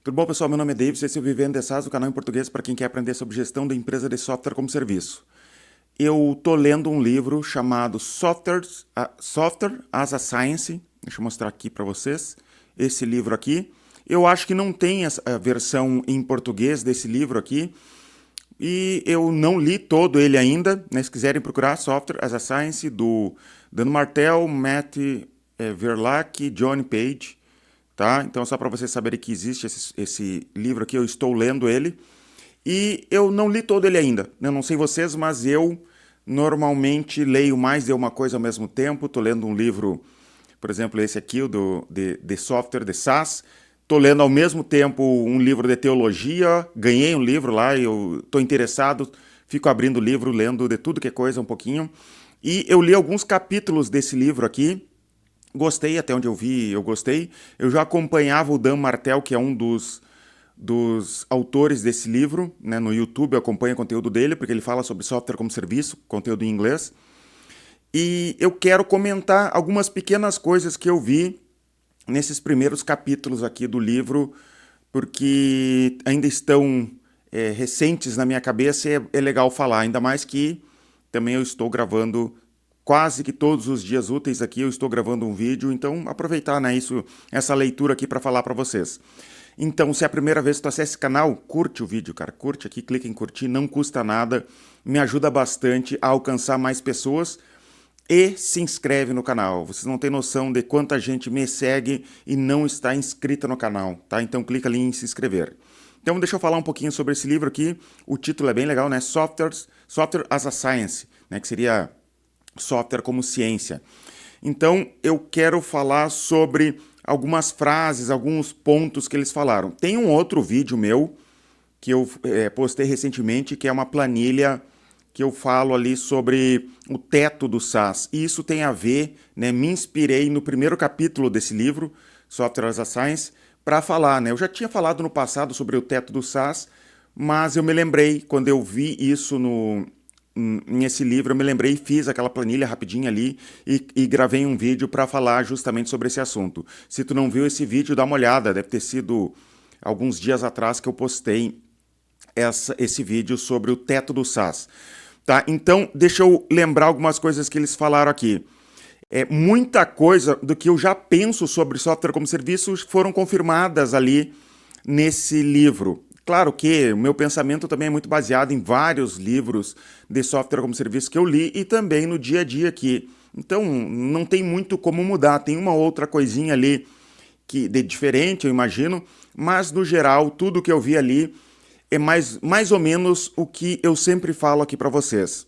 Tudo bom, pessoal? Meu nome é David, esse é o Vivendo de SaaS, o canal em português para quem quer aprender sobre gestão da empresa de software como serviço. Eu estou lendo um livro chamado Software as a Science. Deixa eu mostrar aqui para vocês. Esse livro aqui. Eu acho que não tem a versão em português desse livro aqui. E eu não li todo ele ainda, né? Se quiserem procurar, Software as a Science, do Dan Martell, Matt Verlaque, John Page. Tá? Então, só para vocês saberem que existe esse livro aqui, eu estou lendo ele. E eu não li todo ele ainda. Eu não sei vocês, mas eu normalmente leio mais de uma coisa ao mesmo tempo. Estou lendo um livro, por exemplo, esse aqui, de software, de SaaS. Estou lendo ao mesmo tempo um livro de teologia. Ganhei um livro lá, eu estou interessado, fico abrindo o livro, lendo de tudo que é coisa um pouquinho. E eu li alguns capítulos desse livro aqui. Gostei, até onde eu vi, eu gostei. Eu já acompanhava o Dan Martell, que é um dos autores desse livro, né, no YouTube. Eu acompanho o conteúdo dele, porque ele fala sobre software como serviço, conteúdo em inglês. E eu quero comentar algumas pequenas coisas que eu vi nesses primeiros capítulos aqui do livro, porque ainda estão recentes na minha cabeça e é legal falar, ainda mais que também eu estou gravando quase que todos os dias úteis aqui, eu estou gravando um vídeo, então aproveitar, né, essa leitura aqui para falar para vocês. Então, se é a primeira vez que tu acessa esse canal, curte o vídeo, cara, curte aqui, clica em curtir, não custa nada, me ajuda bastante a alcançar mais pessoas e se inscreve no canal. Vocês não têm noção de quanta gente me segue e não está inscrita no canal, tá? Então clica ali em se inscrever. Então deixa eu falar um pouquinho sobre esse livro aqui, o título é bem legal, né? Software as a Science, né? Que seria software como ciência. Então, eu quero falar sobre algumas frases, alguns pontos que eles falaram. Tem um outro vídeo meu que eu postei recentemente, que é uma planilha que eu falo ali sobre o teto do SaaS. E isso tem a ver, né? Me inspirei no primeiro capítulo desse livro, Software as a Science, para falar, né? Eu já tinha falado no passado sobre o teto do SaaS, mas eu me lembrei, quando eu vi isso nesse livro, eu me lembrei e fiz aquela planilha rapidinha ali e gravei um vídeo para falar justamente sobre esse assunto. Se tu não viu esse vídeo, dá uma olhada, deve ter sido alguns dias atrás que eu postei esse vídeo sobre o teto do SaaS. Tá? Então, deixa eu lembrar algumas coisas que eles falaram aqui. Muita coisa do que eu já penso sobre software como serviço foram confirmadas ali nesse livro. Claro que o meu pensamento também é muito baseado em vários livros de software como serviço que eu li e também no dia a dia aqui. Então, não tem muito como mudar. Tem uma outra coisinha ali de diferente, eu imagino, mas no geral, tudo que eu vi ali é mais ou menos o que eu sempre falo aqui para vocês.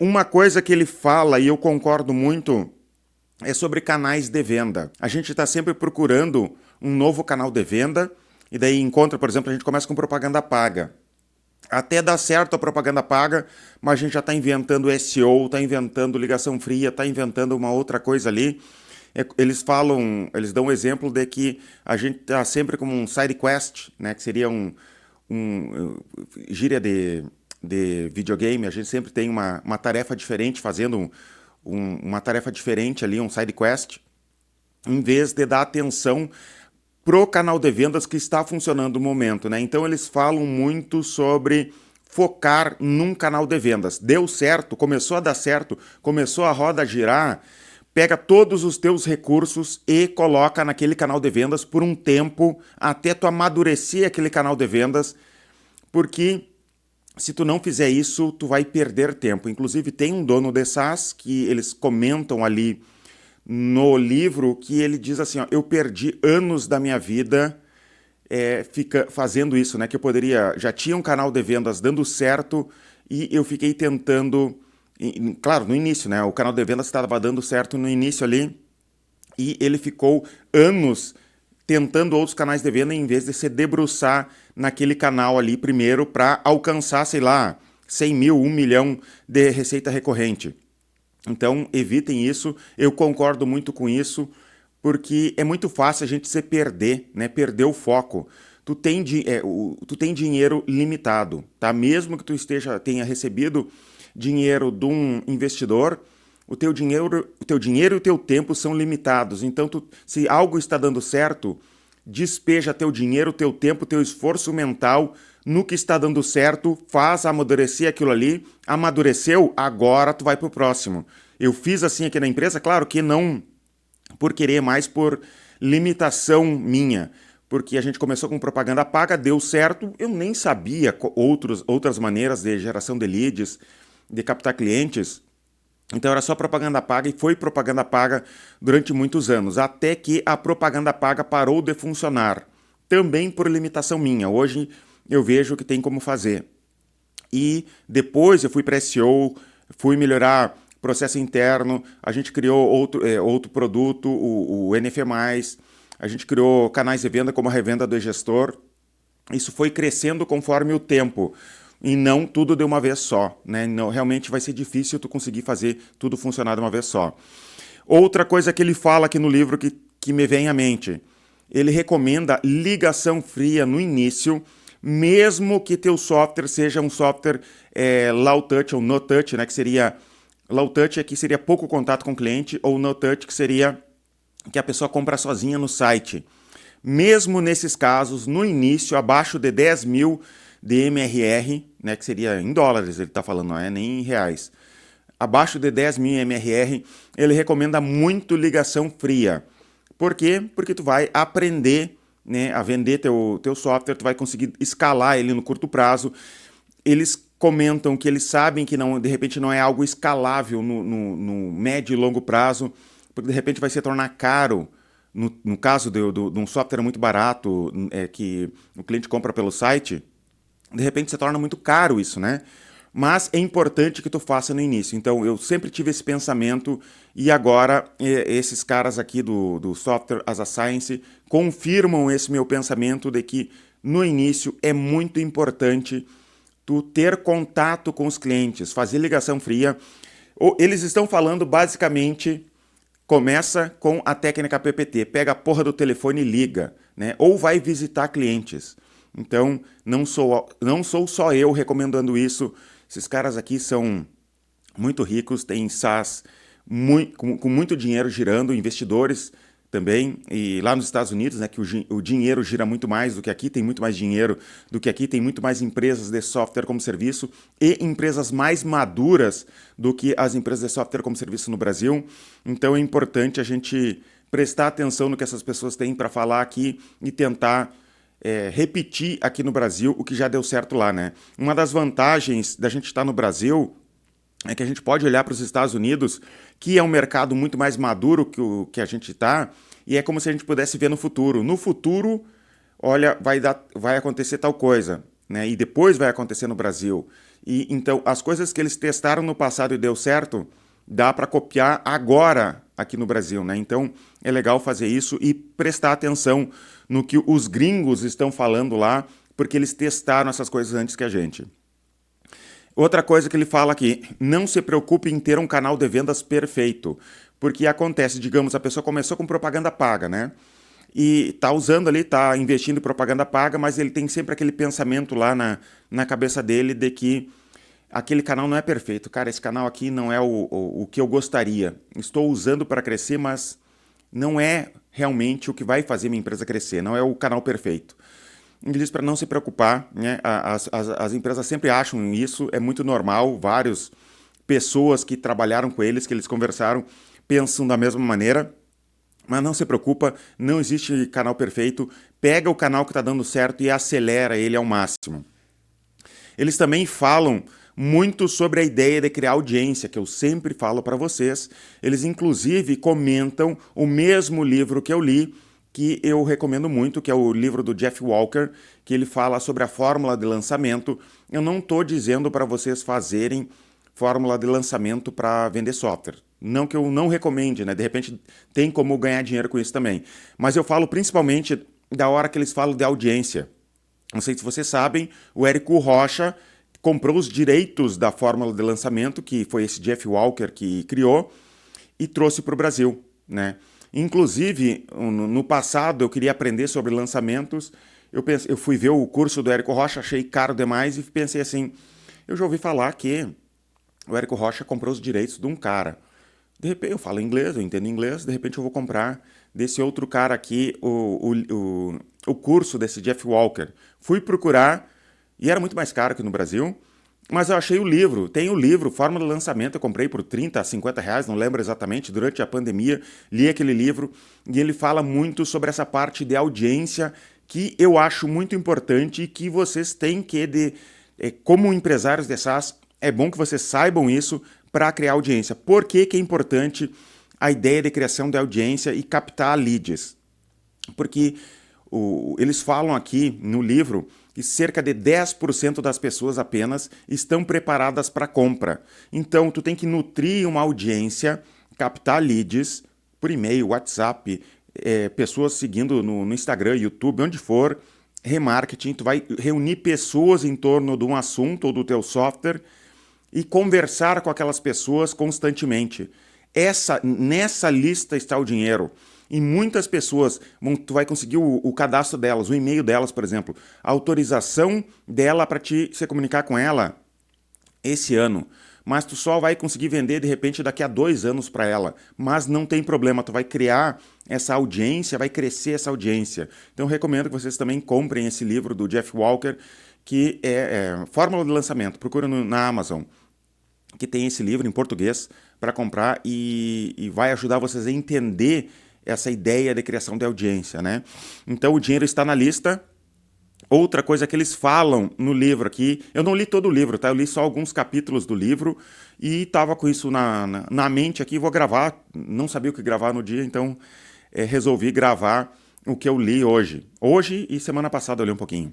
Uma coisa que ele fala, e eu concordo muito, é sobre canais de venda. A gente está sempre procurando um novo canal de venda, e daí encontra, por exemplo, a gente começa com propaganda paga. Até dá certo a propaganda paga, mas a gente já está inventando SEO, está inventando ligação fria, está inventando uma outra coisa ali. Eles dão um exemplo de que a gente está sempre como um side quest, né, que seria gíria de videogame, a gente sempre tem uma tarefa diferente, fazendo uma tarefa diferente ali, um side quest, em vez de dar atenção pro canal de vendas que está funcionando no momento, né? Então eles falam muito sobre focar num canal de vendas. Deu certo, começou a dar certo, começou a roda a girar, pega todos os teus recursos e coloca naquele canal de vendas por um tempo até tu amadurecer aquele canal de vendas, porque se tu não fizer isso, tu vai perder tempo. Inclusive tem um dono de SaaS que eles comentam ali no livro que ele diz assim, ó, eu perdi anos da minha vida fica fazendo isso, né? Que eu já tinha um canal de vendas dando certo e eu fiquei tentando, claro, no início, né? O canal de vendas estava dando certo no início ali e ele ficou anos tentando outros canais de venda em vez de se debruçar naquele canal ali primeiro para alcançar, sei lá, 100 mil, 1 milhão de receita recorrente. Então, evitem isso. Eu concordo muito com isso, porque é muito fácil a gente se perder, né? Perder o foco. Tu tem dinheiro limitado, tá? Mesmo que tu tenha recebido dinheiro de um investidor, o teu dinheiro e o teu tempo são limitados. Então, se algo está dando certo, despeja teu dinheiro, teu tempo, teu esforço mental no que está dando certo, faz amadurecer aquilo ali, amadureceu, agora tu vai pro próximo. Eu fiz assim aqui na empresa, claro que não por querer, mais por limitação minha, porque a gente começou com propaganda paga, deu certo, eu nem sabia outras maneiras de geração de leads, de captar clientes. Então era só propaganda paga e foi propaganda paga durante muitos anos, até que a propaganda paga parou de funcionar, também por limitação minha. Hoje eu vejo que tem como fazer. E depois eu fui para SEO, fui melhorar processo interno, a gente criou outro produto, o NF+, a gente criou canais de venda como a revenda do gestor. Isso foi crescendo conforme o tempo. E não tudo de uma vez só, né? Não, realmente vai ser difícil tu conseguir fazer tudo funcionar de uma vez só. Outra coisa que ele fala aqui no livro que me vem à mente, ele recomenda ligação fria no início, mesmo que teu software seja um software low touch ou no touch, né? Que seria low touch aqui seria pouco contato com o cliente, ou no touch que seria que a pessoa compra sozinha no site. Mesmo nesses casos, no início, abaixo de 10 mil de MRR, né, que seria em dólares, ele está falando, não é nem em reais. Abaixo de 10 mil MRR, ele recomenda muito ligação fria. Por quê? Porque tu vai aprender, né, a vender teu software, tu vai conseguir escalar ele no curto prazo. Eles comentam que eles sabem que não, de repente não é algo escalável no médio e longo prazo, porque de repente vai se tornar caro. No caso de um software muito barato, que o cliente compra pelo site, de repente se torna muito caro isso, né? Mas é importante que tu faça no início. Então, eu sempre tive esse pensamento e agora esses caras aqui do Software as a Science confirmam esse meu pensamento de que no início é muito importante tu ter contato com os clientes, fazer ligação fria. Eles estão falando basicamente, começa com a técnica PPT, pega a porra do telefone e liga, né? Ou vai visitar clientes. Então, não sou só eu recomendando isso. Esses caras aqui são muito ricos, têm SaaS com muito dinheiro girando, investidores também. E lá nos Estados Unidos, né, que o dinheiro gira muito mais do que aqui, tem muito mais dinheiro do que aqui, tem muito mais empresas de software como serviço e empresas mais maduras do que as empresas de software como serviço no Brasil. Então é importante a gente prestar atenção no que essas pessoas têm para falar aqui e tentar repetir aqui no Brasil o que já deu certo lá, né? Uma das vantagens da gente estar no Brasil é que a gente pode olhar para os Estados Unidos, que é um mercado muito mais maduro que o que a gente está, e é como se a gente pudesse ver no futuro. No futuro, olha, vai acontecer tal coisa, né? E depois vai acontecer no Brasil. E então, as coisas que eles testaram no passado e deu certo, dá para copiar agora aqui no Brasil, né? Então, é legal fazer isso e prestar atenção no que os gringos estão falando lá, porque eles testaram essas coisas antes que a gente. Outra coisa que ele fala aqui, não se preocupe em ter um canal de vendas perfeito, porque acontece, digamos, a pessoa começou com propaganda paga, né? E tá usando ali, tá investindo em propaganda paga, mas ele tem sempre aquele pensamento lá na cabeça dele de que aquele canal não é perfeito. Cara, esse canal aqui não é o que eu gostaria. Estou usando para crescer, mas não é realmente o que vai fazer minha empresa crescer, não é o canal perfeito. Ele diz para não se preocupar, né? As empresas sempre acham isso, é muito normal, várias pessoas que trabalharam com eles, que eles conversaram, pensam da mesma maneira, mas não se preocupa, não existe canal perfeito, pega o canal que está dando certo e acelera ele ao máximo. Eles também falam muito sobre a ideia de criar audiência, que eu sempre falo para vocês. Eles, inclusive, comentam o mesmo livro que eu li, que eu recomendo muito, que é o livro do Jeff Walker, que ele fala sobre a fórmula de lançamento. Eu não estou dizendo para vocês fazerem fórmula de lançamento para vender software. Não que eu não recomende, né? De repente tem como ganhar dinheiro com isso também. Mas eu falo principalmente da hora que eles falam de audiência. Não sei se vocês sabem, o Érico Rocha comprou os direitos da fórmula de lançamento, que foi esse Jeff Walker que criou, e trouxe para o Brasil, né? Inclusive, no passado, eu queria aprender sobre lançamentos. Eu fui ver o curso do Érico Rocha, achei caro demais e pensei assim, eu já ouvi falar que o Érico Rocha comprou os direitos de um cara. De repente eu falo inglês, eu entendo inglês, de repente eu vou comprar desse outro cara aqui o curso desse Jeff Walker. Fui procurar e era muito mais caro que no Brasil, mas eu achei o livro. Tem o livro, Fórmula de Lançamento, eu comprei por 30 a 50 reais, não lembro exatamente, durante a pandemia. Li aquele livro e ele fala muito sobre essa parte de audiência que eu acho muito importante e que vocês têm que, como empresários de SaaS, é bom que vocês saibam isso para criar audiência. Por que que é importante a ideia de criação de audiência e captar leads? Porque eles falam aqui no livro que cerca de 10% das pessoas apenas estão preparadas para compra. Então, tu tem que nutrir uma audiência, captar leads por e-mail, WhatsApp, pessoas seguindo no Instagram, YouTube, onde for, remarketing, tu vai reunir pessoas em torno de um assunto ou do teu software e conversar com aquelas pessoas constantemente. Nessa lista está o dinheiro. E muitas pessoas, tu vai conseguir o cadastro delas, o e-mail delas, por exemplo, a autorização dela para se comunicar com ela esse ano. Mas tu só vai conseguir vender, de repente, daqui a 2 anos para ela. Mas não tem problema, tu vai criar essa audiência, vai crescer essa audiência. Então eu recomendo que vocês também comprem esse livro do Jeff Walker, que é Fórmula de Lançamento. Procura na Amazon, que tem esse livro em português para comprar e vai ajudar vocês a entender essa ideia de criação de audiência, né? Então o dinheiro está na lista. Outra coisa que eles falam no livro aqui, eu não li todo o livro, tá? Eu li só alguns capítulos do livro e estava com isso na mente aqui, vou gravar, não sabia o que gravar no dia, então resolvi gravar o que eu li hoje. Hoje e semana passada eu li um pouquinho.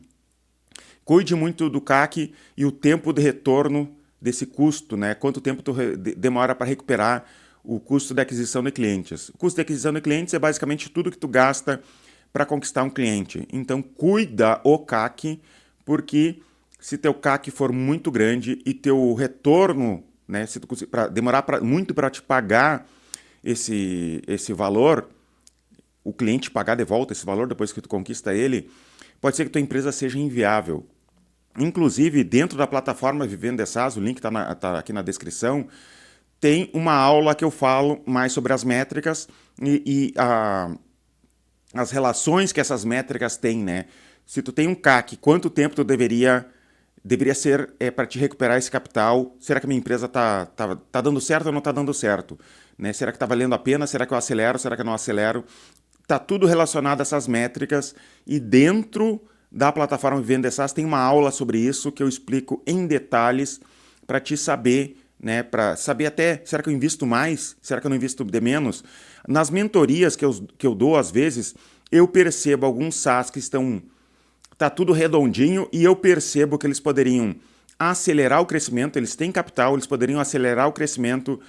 Cuide muito do CAC e o tempo de retorno desse custo, né? Quanto tempo tu demora para recuperar o custo de aquisição de clientes. O custo de aquisição de clientes é basicamente tudo que tu gasta para conquistar um cliente. Então, cuida o CAC, porque se teu CAC for muito grande e teu retorno, né, se tu demorar muito para te pagar esse valor, o cliente pagar de volta esse valor depois que tu conquista ele, pode ser que tua empresa seja inviável. Inclusive, dentro da plataforma Vivendo de SaaS, o link tá aqui na descrição, tem uma aula que eu falo mais sobre as métricas e as relações que essas métricas têm, né? Se tu tem um CAC, quanto tempo tu deveria ser para te recuperar esse capital? Será que a minha empresa tá dando certo ou não está dando certo? Né? Será que está valendo a pena? Será que eu acelero? Será que eu não acelero? Tá tudo relacionado a essas métricas e dentro da plataforma Vivendo de SaaS tem uma aula sobre isso que eu explico em detalhes para te saber, né, para saber até, será que eu invisto mais? Será que eu não invisto de menos? Nas mentorias que eu dou, às vezes, eu percebo alguns SaaS que tá tudo redondinho e eu percebo que eles poderiam acelerar o crescimento, eles têm capital, eles poderiam acelerar o crescimento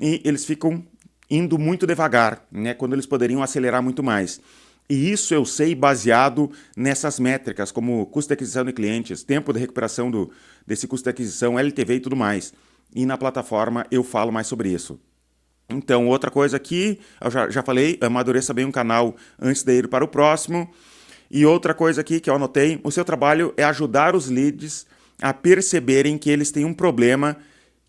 e eles ficam indo muito devagar, né, quando eles poderiam acelerar muito mais. E isso eu sei baseado nessas métricas, como custo de aquisição de clientes, tempo de recuperação desse custo de aquisição, LTV e tudo mais. E na plataforma eu falo mais sobre isso. Então, outra coisa aqui, eu já falei, amadureça bem um canal antes de ir para o próximo. E outra coisa aqui que eu anotei, o seu trabalho é ajudar os leads a perceberem que eles têm um problema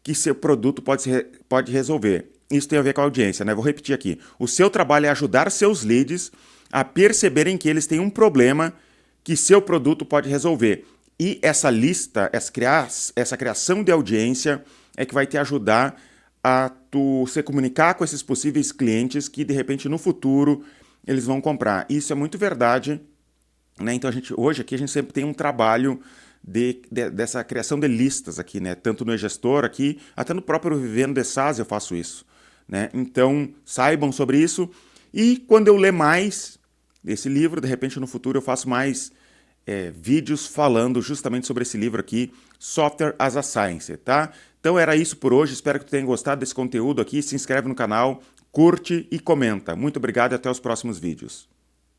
que seu produto pode resolver. Isso tem a ver com a audiência, né? Vou repetir aqui. O seu trabalho é ajudar seus leads a perceberem que eles têm um problema que seu produto pode resolver. E essa lista, essa criação de audiência é que vai te ajudar a tu se comunicar com esses possíveis clientes que, de repente, no futuro, eles vão comprar. Isso é muito verdade, né? Então, hoje aqui a gente sempre tem um trabalho dessa criação de listas aqui, né? Tanto no e-gestor aqui, até no próprio Vivendo de SaaS eu faço isso, né? Então, saibam sobre isso. E quando eu ler mais desse livro, de repente, no futuro, eu faço mais vídeos falando justamente sobre esse livro aqui, Software as a Science, tá? Então era isso por hoje, espero que tu tenha gostado desse conteúdo aqui, se inscreve no canal, curte e comenta. Muito obrigado e até os próximos vídeos.